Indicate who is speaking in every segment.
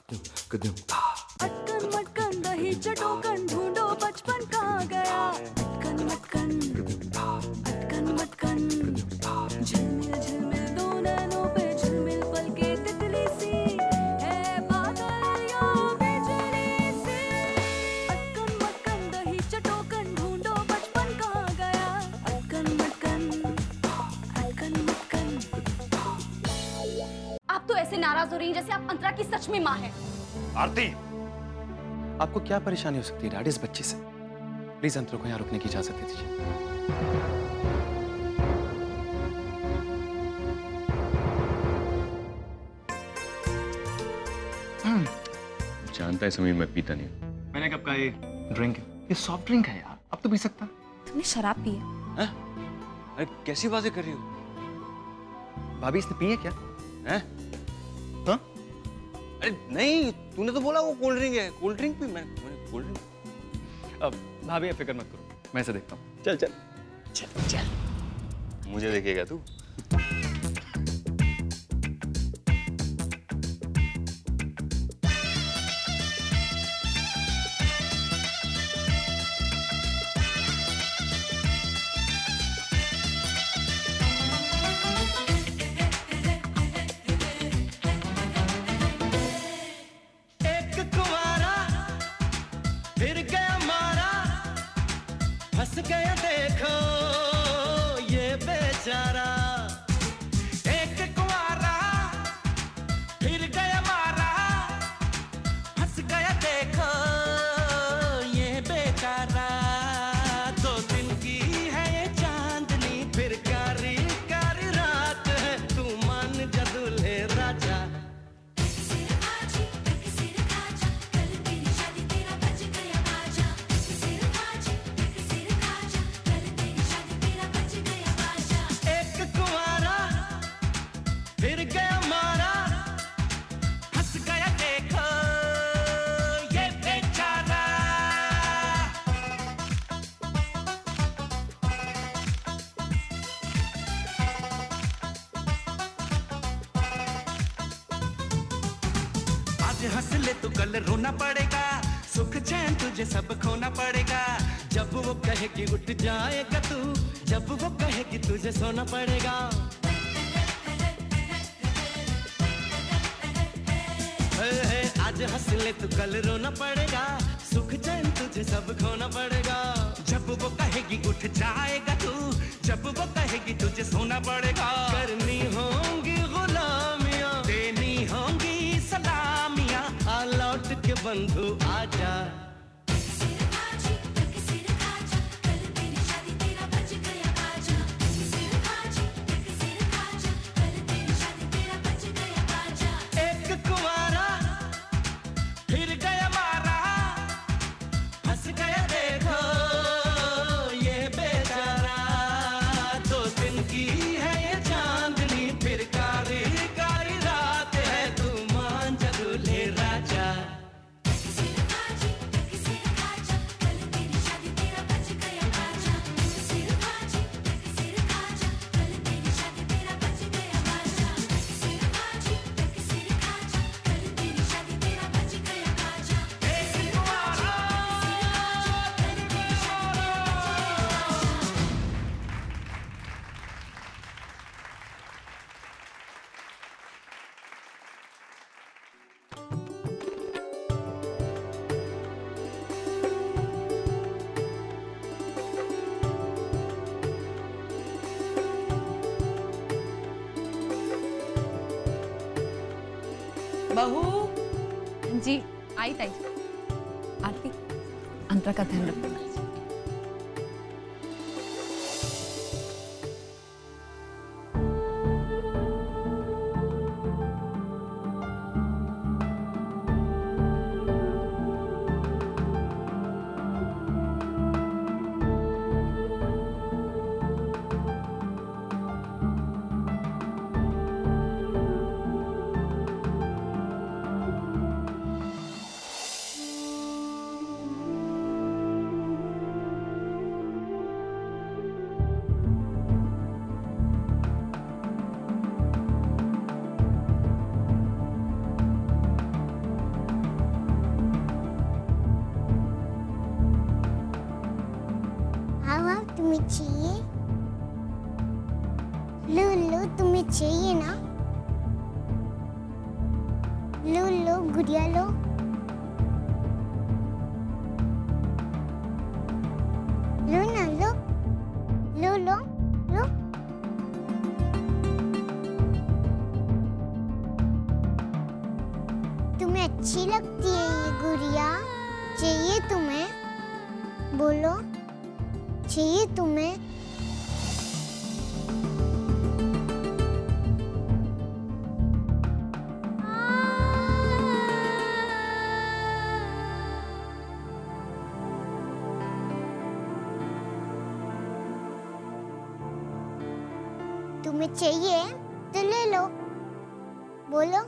Speaker 1: अटकन मटकन दही चटोकन ढूंढो बचपन कहाँ गया। अटकन मटकन अटकन मटकन झिलमिल झिलमिल दो नैनों पे झिलमिल पल के तितली सी है बादल या बिजली सी। अटकन मटकन दही चटोकन ढूंढो बचपन कहाँ गया। अटकन मटकन अटकन मटकन।
Speaker 2: आप तो ऐसे नाराज हो रही हैं जैसे आप अंतरा की सच में माँ हैं।
Speaker 3: आरती,
Speaker 4: आपको क्या परेशानी हो सकती है डैडी इस बच्चे से? प्लीज अंतरा को यहाँ रुकने की इजाजत दे दीजिए।
Speaker 3: जानता है समीर, मैं पीता नहीं हूँ।
Speaker 4: मैंने कब कहा ये ड्रिंक है? ये सॉफ्ट ड्रिंक है यार, अब तो पी सकता।
Speaker 2: तुमने शराब पी है?
Speaker 3: अरे कैसी बातें कर रही हो?
Speaker 4: भाभी इसने पी है क्या?
Speaker 3: हैं?
Speaker 4: हाँ?
Speaker 3: अरे नहीं, तूने तो बोला वो कोल्ड ड्रिंक है। कोल्ड ड्रिंक भी मैंने कोल्ड ड्रिंक।
Speaker 4: अब भाभी फिक्र मत करो, मैं इसे देखता हूँ। चल चल
Speaker 3: चल चल, मुझे देखेगा तू?
Speaker 5: फंस गया देखो ये बेचारा, एक कुंवारा फिर गया मारा। फंस गया देखो ये बेचारा, 2 दिन की है ये चांदनी फिर कारी कारी रात है। तू मान जा दूल्हे राजा। फिर गया मारा, हंस गया देखो ये बेचारा। आज हंस ले तो कल रोना पड़ेगा, सुख चैन तुझे सब खोना पड़ेगा। जब वो कहेगी उठ जाएगा तू, जब वो कहेगी तुझे सोना पड़ेगा। आज हंस ले तो कल रोना पड़ेगा, सुख चैन तुझे सब खोना पड़ेगा। जब वो कहेगी उठ जाएगा तू, जब वो कहेगी तुझे सोना पड़ेगा। करनी होंगी गुलामियां, देनी होंगी सलामियां। आ लौट के बंधु आजा। फिर गया मारा, फंस गया देखो ये बेचारा। 2 दिन की है ये चांदनी फिर कारी कारी रात है। तू मान जा दूल्हे राजा।
Speaker 2: बहू जी आई ताई। आरती, अंतरा का ध्यान रखना।
Speaker 6: तुम्हें चाहिए? लो तुम्हें चाहिए ना? लो गुड़िया लो। लो ना लो। तुम्हें अच्छी लगती है ये गुड़िया? चाहिए तुम्हें? बोलो, चाहिए तुम्हें? तुम्हें चाहिए तो ले लो। बोलो।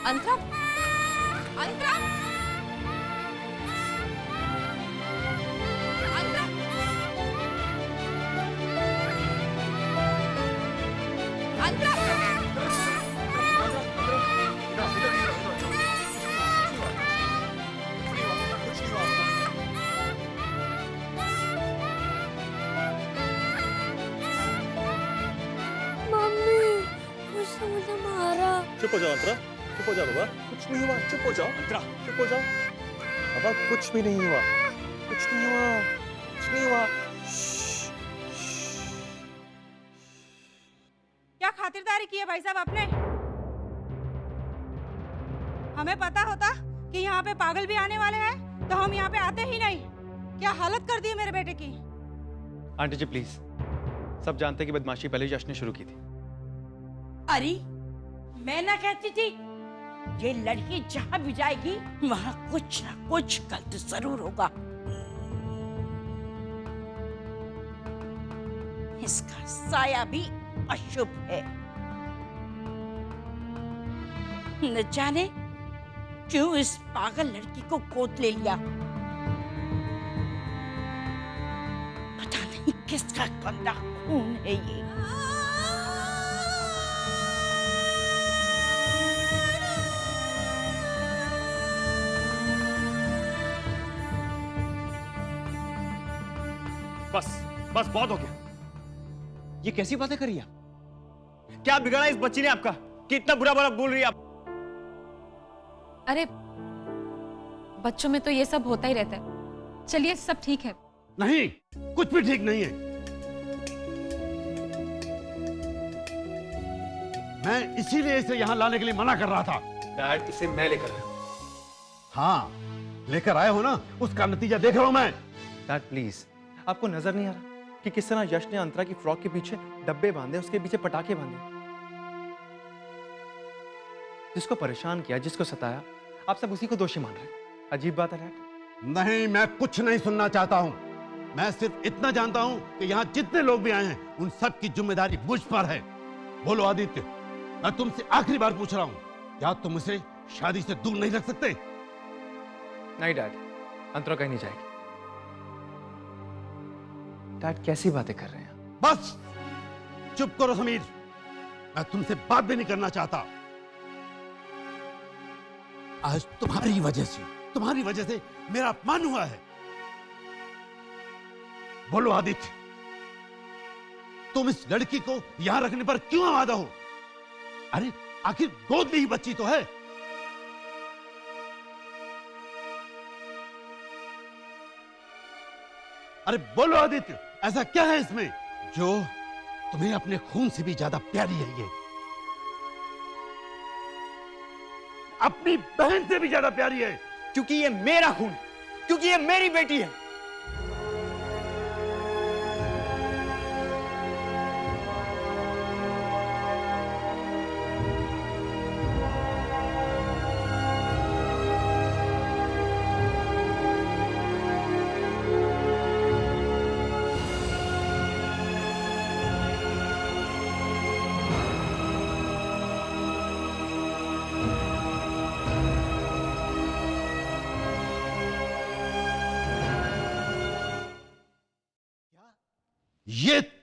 Speaker 2: अंतरा, अंतरा, अंतरा, अंतरा।
Speaker 1: मम्मी उसने मुझे मारा।
Speaker 7: चुप हो जाओ अंतरा, चुप हो जाओ बाबा, कुछ नहीं हुआ, चुप हो जाओ अंतरा, चुप हो जाओ बाबा, कुछ भी नहीं हुआ, कुछ नहीं हुआ, कुछ नहीं हुआ।
Speaker 8: क्या खातिरदारी की है भाई साहब आपने? हमें पता होता कि यहाँ पे पागल भी आने वाले हैं तो हम यहाँ पे आते ही नहीं। क्या हालत कर दी है मेरे बेटे की।
Speaker 4: आंटी जी प्लीज, सब जानते हैं कि बदमाशी पहले जश्न ने शुरू की थी।
Speaker 9: अरे मैं ना कहती थी ये लड़की जहाँ भी जाएगी वहाँ कुछ ना कुछ गलत जरूर होगा। इसका साया भी अशुभ है। न जाने क्यों इस पागल लड़की को गोद ले लिया। पता नहीं किसका गंदा खून है ये।
Speaker 7: बस बहुत हो गया। ये कैसी बातें करी आप? क्या बिगड़ा इस बच्ची ने आपका कि इतना बुरा बुरा बोल रही है आप?
Speaker 2: अरे बच्चों में तो ये सब होता ही रहता है। चलिए सब ठीक है।
Speaker 10: नहीं, कुछ भी ठीक नहीं है। मैं इसीलिए इसे यहां लाने के लिए मना कर रहा था।
Speaker 4: डैड, इसे मैं लेकर आया।
Speaker 10: हाँ, लेकर आए हो ना, उसका नतीजा देख रहा हूं मैं।
Speaker 4: डैड प्लीज, आपको नजर नहीं आ रहा कि किस तरह यश ने अंतरा की फ्रॉक के पीछे डब्बे बांधे, उसके पीछे पटाखे बांधे? जिसको परेशान किया, जिसको सताया, आप सब उसी को दोषी मान रहे हैं। अजीब बात है डैड।
Speaker 10: नहीं, मैं कुछ नहीं सुनना चाहता हूं। मैं सिर्फ इतना जानता हूं कि यहां जितने लोग भी आए हैं उन सब की जिम्मेदारी मुझ पर है। बोलो आदित्य, मैं तुमसे आखिरी बार पूछ रहा हूं, क्या तुम उसे शादी से दूर नहीं रख सकते?
Speaker 4: नहीं डैड, अंतरा कहीं नहीं जाएगी। डैड कैसी बातें कर रहे हैं?
Speaker 10: बस चुप करो समीर, मैं तुमसे बात भी नहीं करना चाहता। आज तुम्हारी वजह से मेरा अपमान हुआ है। बोलो आदित्य, तुम इस लड़की को यहां रखने पर क्यों आमादा हो? अरे आखिर गोद में ही बच्ची तो है। अरे बोलो आदित्य, ऐसा क्या है इसमें जो तुम्हें अपने खून से भी ज्यादा प्यारी है? ये अपनी बहन से भी ज्यादा प्यारी है।
Speaker 7: क्योंकि ये मेरा खून, क्योंकि ये मेरी बेटी है।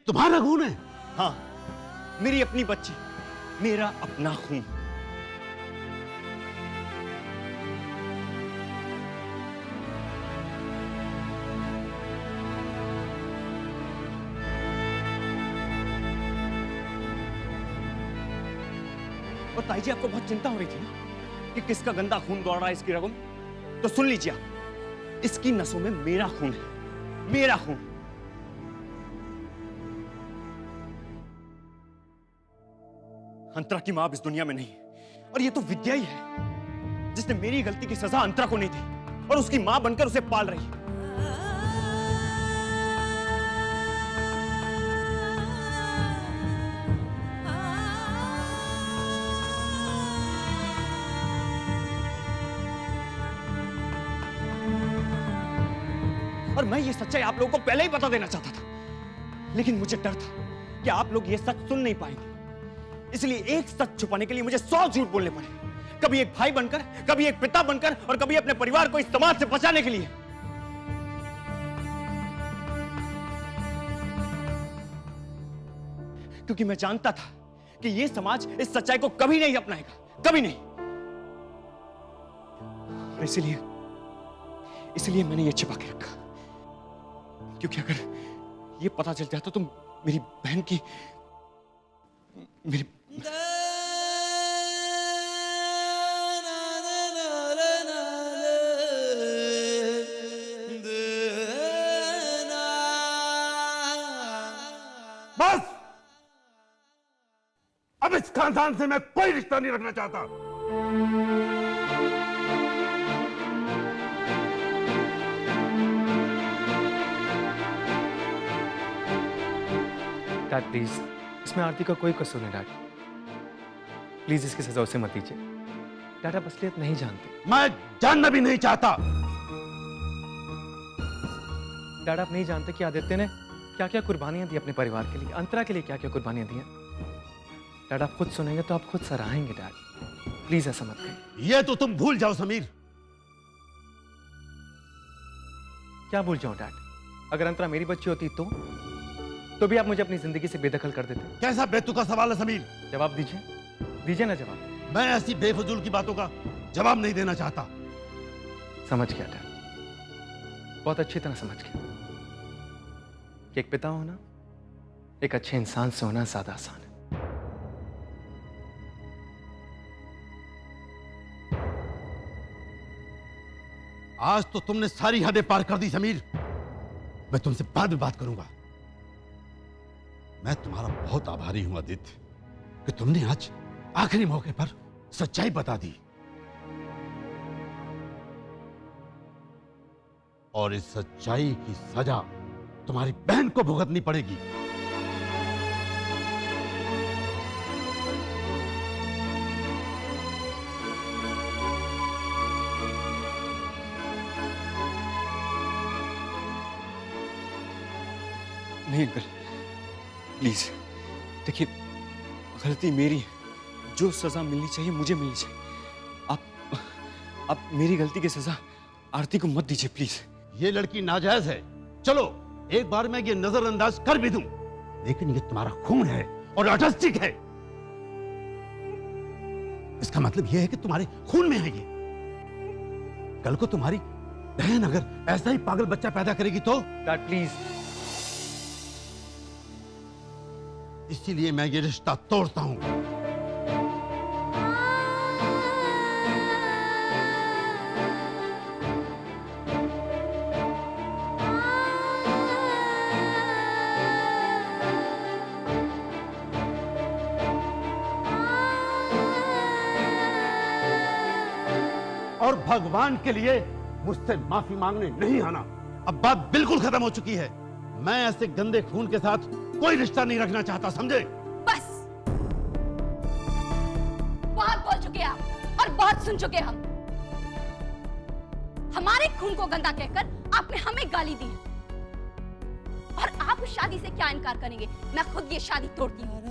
Speaker 10: तुम्हारा खून है?
Speaker 3: हाँ, मेरी अपनी बच्ची, मेरा अपना खून। और ताई जी, आपको बहुत चिंता हो रही थी ना कि किसका गंदा खून दौड़ रहा है इसकी रगों में, तो सुन लीजिए आप, इसकी नसों में मेरा खून है, मेरा खून। अंतरा की मां अब इस दुनिया में नहीं, और ये तो विद्या ही है जिसने मेरी गलती की सजा अंतरा को नहीं दी और उसकी मां बनकर उसे पाल रही है। और मैं ये सच्चाई आप लोगों को पहले ही बता देना चाहता था, लेकिन मुझे डर था कि आप लोग ये सच सुन नहीं पाएंगे, इसलिए एक सच छुपाने के लिए मुझे 100 झूठ बोलने पड़े, कभी एक भाई बनकर, कभी एक पिता बनकर, और कभी अपने परिवार को इस समाज से बचाने के लिए। क्योंकि मैं जानता था कि ये समाज इस सच्चाई को कभी नहीं अपनाएगा, कभी नहीं। और इसलिए मैंने ये छिपा के रखा, क्योंकि अगर ये पता चल जाता तो मेरी बहन की, मेरी
Speaker 10: बस, अब इस खानदान से मैं कोई रिश्ता नहीं रखना चाहता।
Speaker 4: डैड प्लीज, इसमें आरती का कोई कसूर नहीं डैड। प्लीज इसकी सजा उसे मत दीजिए। डैड आप असलियत नहीं जानते।
Speaker 10: मैं जानना भी नहीं चाहता।
Speaker 4: डैड आप नहीं जानते कि आदित्य ने क्या क्या कुर्बानियां दी अपने परिवार के लिए, अंतरा के लिए क्या क्या कुर्बानियां दी हैं। डैड आप खुद सुनेंगे तो आप खुद सराहेंगे। डैड प्लीज ऐसा मत कहिए।
Speaker 10: ये तो तुम भूल जाओ समीर।
Speaker 4: क्या भूल जाऊं डैड? अगर अंतरा मेरी बच्ची होती तो भी आप मुझे अपनी जिंदगी से बेदखल कर देते।
Speaker 10: कैसा बेतुका सवाल है समीर?
Speaker 4: जवाब दीजिए ना जवाब।
Speaker 10: मैं ऐसी बेफजूल की बातों का जवाब नहीं देना चाहता।
Speaker 4: समझ गया डैड, बहुत अच्छी तरह समझ गया कि एक पिता होना एक अच्छे इंसान से होना ज्यादा आसान है।
Speaker 10: आज तो तुमने सारी हदें पार कर दी समीर। मैं तुमसे बाद में बात करूंगा। मैं तुम्हारा बहुत आभारी हूं आदित्य कि तुमने आज आखिरी मौके पर सच्चाई बता दी, और इस सच्चाई की सजा तुम्हारी बहन को भुगतनी पड़ेगी।
Speaker 3: नहीं अंकल, प्लीज देखिए, गलती मेरी है, जो सजा मिलनी चाहिए मुझे मिलनी चाहिए। आप मेरी गलती की सजा आरती को मत दीजिए प्लीज।
Speaker 10: ये लड़की नाजायज है, चलो एक बार मैं ये नजरअंदाज कर भी दूं, लेकिन ये तुम्हारा खून है और ऑटिस्टिक है। इसका मतलब यह है कि तुम्हारे खून में है ये। कल को तुम्हारी बहन अगर ऐसा ही पागल बच्चा पैदा करेगी तो?
Speaker 4: Dad please.
Speaker 10: इसीलिए मैं ये रिश्ता तोड़ता हूं। और भगवान के लिए मुझसे माफी मांगने नहीं आना। अब बात बिल्कुल खत्म हो चुकी है। मैं ऐसे गंदे खून के साथ कोई रिश्ता नहीं रखना चाहता, समझे?
Speaker 2: बस बहुत बोल चुके आप और बहुत सुन चुके हम। हमारे खून को गंदा कहकर आपने हमें गाली दी और आप उस शादी से क्या इनकार करेंगे? मैं खुद ये शादी तोड़ती हूँ।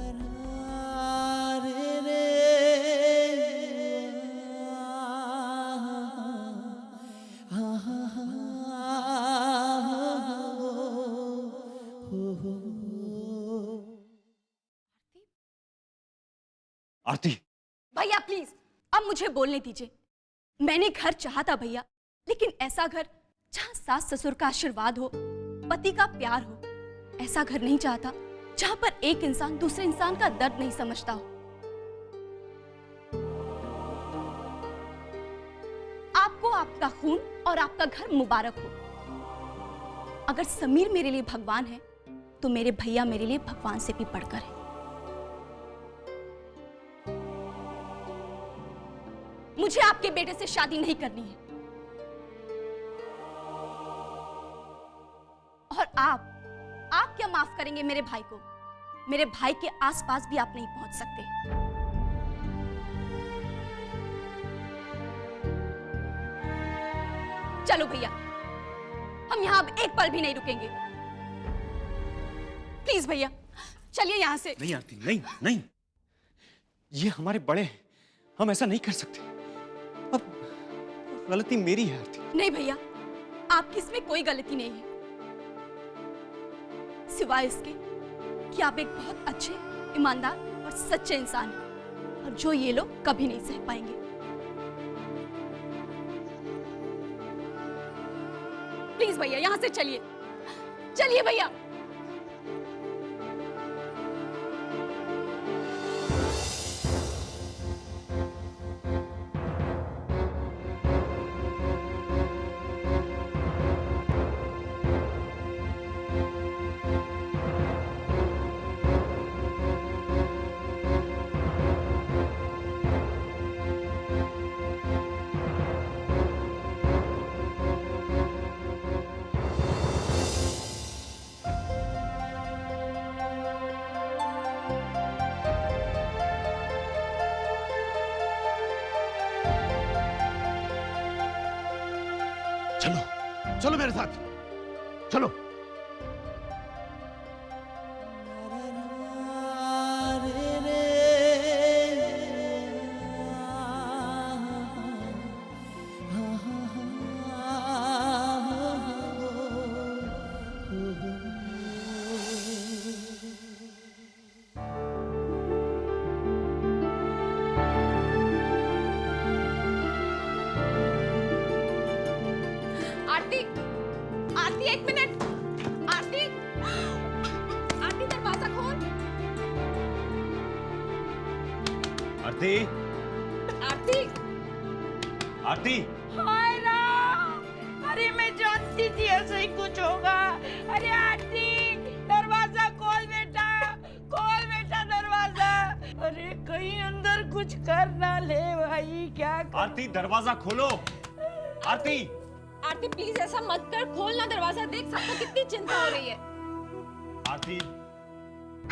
Speaker 2: मुझे बोलने दीजिए। मैंने घर चाहा था भैया, लेकिन ऐसा घर जहां सास ससुर का आशीर्वाद हो, पति का प्यार हो। ऐसा घर नहीं चाहता जहां पर एक इंसान दूसरे इंसान का दर्द नहीं समझता हो। आपको आपका खून और आपका घर मुबारक हो। अगर समीर मेरे लिए भगवान है, तो मेरे भैया मेरे लिए भगवान से भी बढ़कर है। मुझे आपके बेटे से शादी नहीं करनी है। और आप क्या माफ करेंगे मेरे भाई को? मेरे भाई के आसपास भी आप नहीं पहुंच सकते। चलो भैया, हम यहां अब एक पल भी नहीं रुकेंगे। प्लीज भैया, चलिए यहां से।
Speaker 3: नहीं आरती, नहीं नहीं, ये हमारे बड़े हैं, हम ऐसा नहीं कर सकते। अब गलती मेरी है आरती।
Speaker 2: नहीं भैया, आपकी इसमें कोई गलती नहीं है, सिवाय इसके कि आप एक बहुत अच्छे, ईमानदार और सच्चे इंसान हैं, और जो ये लोग कभी नहीं सह पाएंगे। प्लीज भैया, यहां से चलिए, चलिए भैया।
Speaker 10: चलो चलो मेरे साथ, चलो।
Speaker 2: आरती, आरती एक मिनट। आरती, आरती दरवाजा खोल।
Speaker 3: आरती,
Speaker 9: आरती,
Speaker 3: आरती,
Speaker 9: हाय राम, अरे मैं जानती थी ऐसा ही कुछ होगा। अरे आरती, दरवाजा खोल बेटा, खोल बेटा दरवाजा। अरे कहीं अंदर कुछ कर ना ले भाई, क्या कर...
Speaker 3: आरती दरवाजा खोलो। आरती,
Speaker 2: आरती प्लीज ऐसा मत कर, खोलना दरवाजा। देख सबको कितनी चिंता हो रही है।
Speaker 3: आरती,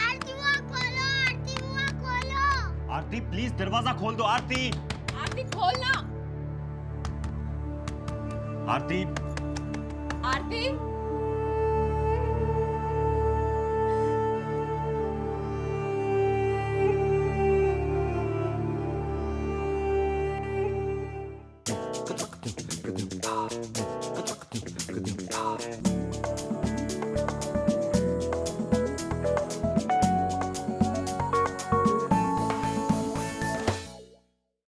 Speaker 6: आरती बुआ खोलो, आरती बुआ खोलो।
Speaker 3: आरती प्लीज दरवाजा खोल दो। आरती,
Speaker 2: आरती खोलना।
Speaker 3: आरती,
Speaker 2: आरती,